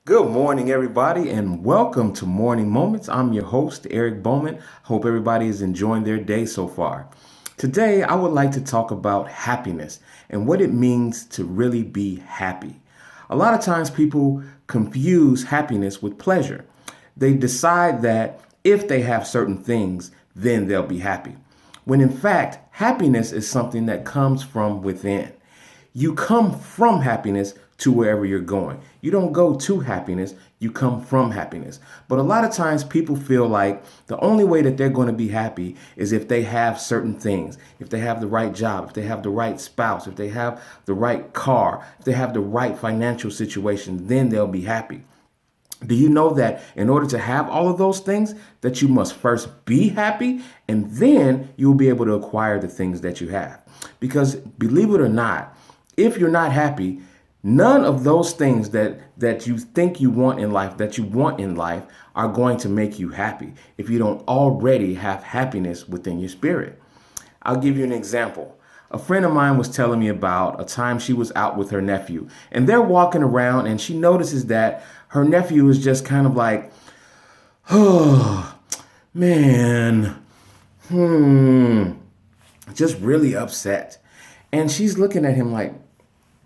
Good morning, everybody, and welcome to Morning Moments. I'm your host, Eric Bowman. Hope everybody is enjoying their day so far. Today, I would like to talk about happiness and what it means to really be happy. A lot of times, people confuse happiness with pleasure. They decide that if they have certain things, then they'll be happy. When in fact, happiness is something that comes from within. You come from happiness to wherever you're going. You don't go to happiness, you come from happiness. But a lot of times people feel like the only way that they're going to be happy is if they have certain things, if they have the right job, if they have the right spouse, if they have the right car, if they have the right financial situation, then they'll be happy. Do you know that in order to have all of those things, that you must first be happy and then you'll be able to acquire the things that you have? Because believe it or not, if you're not happy, none of those things that you think you want in life, that you want in life, are going to make you happy if you don't already have happiness within your spirit. I'll give you an example. A friend of mine was telling me about a time she was out with her nephew, and they're walking around, and she notices that her nephew is just kind of like, oh, man, just really upset. And she's looking at him like,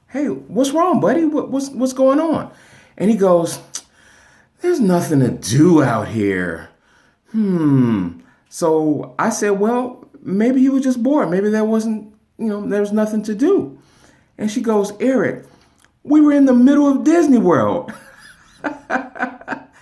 hey, what's wrong, buddy? What's going on? And he goes, there's nothing to do out here. So I said, well, maybe you were just bored. Maybe there wasn't, there was nothing to do. And she goes, Eric, we were in the middle of Disney World.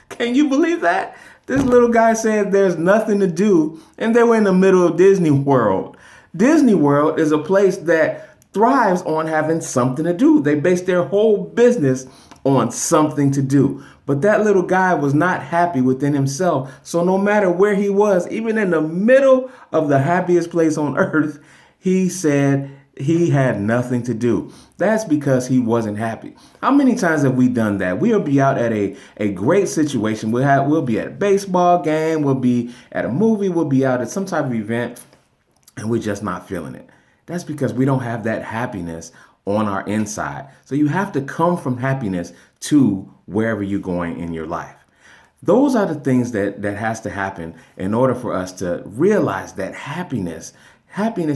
Can you believe that? This little guy said there's nothing to do, and they were in the middle of Disney World. Disney World is a place that thrives on having something to do. They base their whole business on something to do. But that little guy was not happy within himself. So no matter where he was, even in the middle of the happiest place on earth, he said he had nothing to do. That's because he wasn't happy. How many times have we done that? We'll be out at a great situation. We'll be at a baseball game. We'll be at a movie. We'll be out at some type of event, and we're just not feeling it. That's because we don't have that happiness on our inside. So you have to come from happiness to wherever you're going in your life. Those are the things that has to happen in order for us to realize that happiness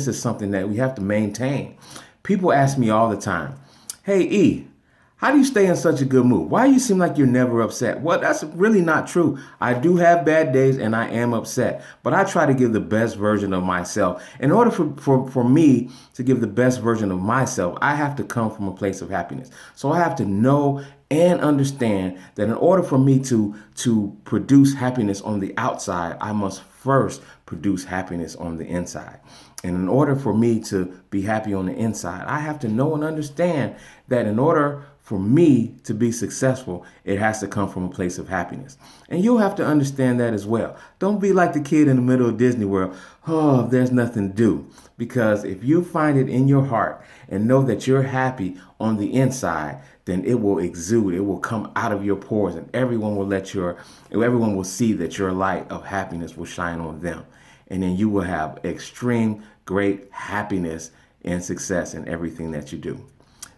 is something that we have to maintain. People ask me all the time, hey, E, how do you stay in such a good mood? Why do you seem like you're never upset? Well, that's really not true. I do have bad days and I am upset, but I try to give the best version of myself. In order for me to give the best version of myself, I have to come from a place of happiness. So I have to know and understand that in order for me to produce happiness on the outside, I must first produce happiness on the inside. And in order for me to be happy on the inside, I have to know and understand that in order for me to be successful, it has to come from a place of happiness. And you'll have to understand that as well. Don't be like the kid in the middle of Disney World. Oh, there's nothing to do. Because if you find it in your heart and know that you're happy on the inside, then it will exude. It will come out of your pores, and everyone will see that your light of happiness will shine on them. And then you will have extreme great happiness and success in everything that you do.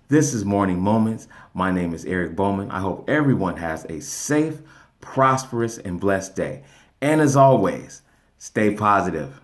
This is Morning Moments. My name is Eric Bowman. I hope everyone has a safe, prosperous, and blessed day. And as always, stay positive.